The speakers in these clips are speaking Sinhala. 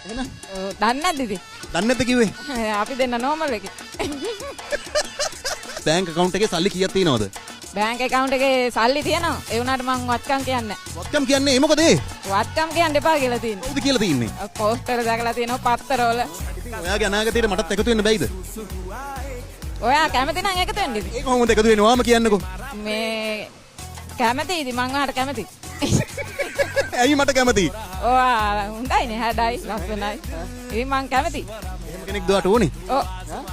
එහෙනම් දන්නේ නැද්ද ඉතින්? දන්නේ නැද්ද කිව්වේ? අපි දෙන්න නෝමල් එකේ. බැංක් account එකේ සල්ලි කීයක් තියෙනවද? බැංක් account එකේ සල්ලි තියෙනවා. ඒ වුණාට මං වත්කම් කියන්නේ නැහැ. වත්කම් කියන්නේ ඒ මොකද ඒ? වත්කම් කියන්න එපා කියලා තියෙනවා. මොකද කියලා තින්නේ? පෝස්ටර් දාලා තියෙනවා පත්තරවල. ඉතින් ඔයාගේ අනාගතේට මටත් එකතු වෙන්න බැයිද? ඔයා කැමති නම් එකතු වෙන්න ඉතින්. ඒක කොහොමද එකතු වෙන්නේ? ඔයාම කියන්නකෝ. මේ කැමතිද මං ඔයාට කැමති. ඇයි මට කැමති? ඔයා හොඳයිනේ හැඩයි ලස්සනයි. ඉතින් මං කැමති. එහෙම කෙනෙක් දුවට ඕනේ. ඔව්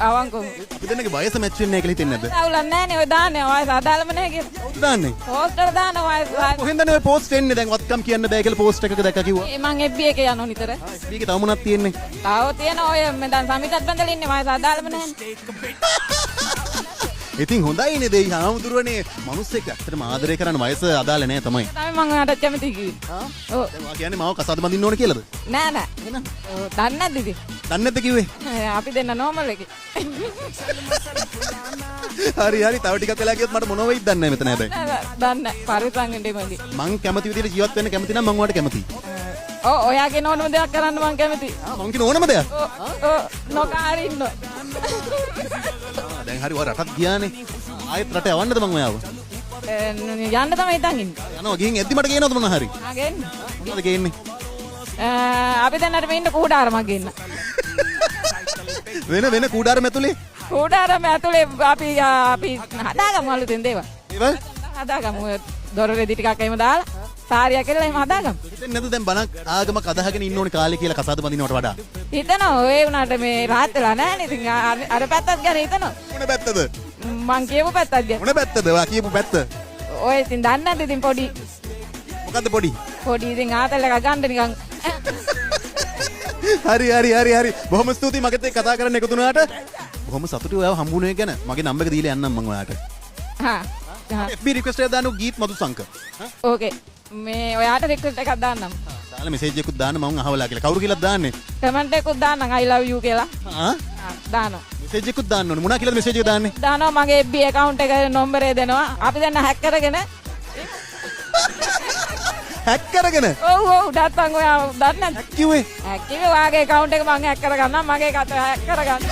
අවංකව. අපි දෙන්නගේ වයස මැච් වෙන්නේ නැහැ කියලා හිතෙන්නේ නැද්ද? අවුලක් නැහැනේ ඔය දාන්නේ වයස අදාළම නැහැ කියලා. කවුද දාන්නේ? පෝස්ටර් දාන වයස. කොහෙන්ද ඔය පෝස්ට් එන්නේ? දැන් වත්කම් කියන්න බෑ කියලා පෝස්ට් එකක දැක්ක කිව්වා. මං FB එකේ යනවා නිතර. මේකේ තව මොනක් තියෙන්නේ? තාව තියෙන ඔය මම දැන් සමිතත් බඳලා ඉන්නේ වයස අදාළම නැහැනේ. ඉතින් හොඳයිනේ දෙයි හාමුදුරුවනේ මිනිස්සෙක් ඇත්තටම ආදරය කරන්න වයස අදාළ නැහැ තමයි. තමයි මං ඔයාට කැමති කිව්වේ. ඔව්. දැන් ඔයා කියන්නේ මාව කසාද බඳින්න ඕන කියලාද? නෑ නෑ. එහෙනම් දන්නේ නැද්ද ඉතින්? දන්නේ නැද්ද කිව්වේ? අපි දෙන්න නෝමල් එකේ. හරි හරි තව ටිකක් වෙලා ගියොත් මට මොනව වෙයිද දන්නේ නැහැ මෙතන හැබැයි. දන්නේ පරිසං වෙන්නේ මගේ. මං කැමති විදිහට ජීවත් වෙන්න කැමති නම් මං ඔයාලට කැමතියි. ඔව් ඔයාගේ ඕනම දෙයක් කරන්න මං කැමති. මං කියන ඕනම දෙයක්. ඔව් නොකාරින්න. දැන් හරි ඔයා රටත් ගියානේ. ආයෙත් රට යවන්නද මං ඔයාව? යන්න තමයි හිතන් ඉන්නේ. යනවා ගිහින් එද්දි මට කියනවද මොනවා හරි? ආගෙන්. මොනවද ගේන්නේ? අපි දැන්නට මේ ඉන්න කූඩාරමක් ගෙන්න. වෙන කූඩාරම ඇතුලේ කූඩාරම ඇතුලේ අපි හදාගමු අලුතෙන් දේවල්. ඒවල් හදාගමු. දොර රෙදි ටිකක් එහෙම දාලා සාරියක් කියලා එහෙම හදාගමු. හිතෙන්නේ නැද්ද දැන් බණක් ආගමක් අදහගෙන ඉන්න ඕනේ කාලේ කියලා කසාද බඳිනවට වඩා? හිතනවා ඔය වුණාට මේ රාත් වෙලා නැහැ නේද? ඉතින් අර පැත්තත් ගැන හිතනවා. මොන පැත්තද? මං කියපු පැත්තත් ගැන. මොන පැත්තද? ඔයා කියපු පැත්ත. ඔය ඉතින් දන්නේ නැද්ද ඉතින් පොඩි මොකද්ද පොඩි? ඉතින් ආතල් එකක් ගන්න නිකන්. හරි. බොහොම ස්තුතියි මගෙත් එක්ක කතා කරන්න එකතු වුණාට. බොහොම සතුටුයි ඔයාව හම්බුනේ ගැන. මගේ නම්බර් එක දීලා යන්නම් මං ඔයාට. හා. FB රික්වෙස්ට් එක දාන්න ගීත් මදුසංක. ඕකේ. මේ ඔයාට රික්වෙස්ට් එකක් දාන්නම්. දාලා මෙසේජ් එකකුත් දාන්න මම අහවලා කියලා. කවුරු කියලාද දාන්නේ? කමෙන්ට් එකකුත් දාන්නම් I love you කියලා. දානවා. මෙසේජ් එකකුත් දාන්න ඕනේ. මොනවා කියලාද මෙසේජ් එක දාන්නේ? දානවා මගේ FB account එක නම්බරේ දෙනවා. අපි දැන් හැක් කරගෙන හැක් කරගෙන. ඔව් නැත්තම් ඔයා දන්නේ නැද්ද? කිව්වේ. හැක් කිව්වේ ඔයාගේ account එක මම හැක් කරගන්නම් මගේ account හැක් කරගන්න.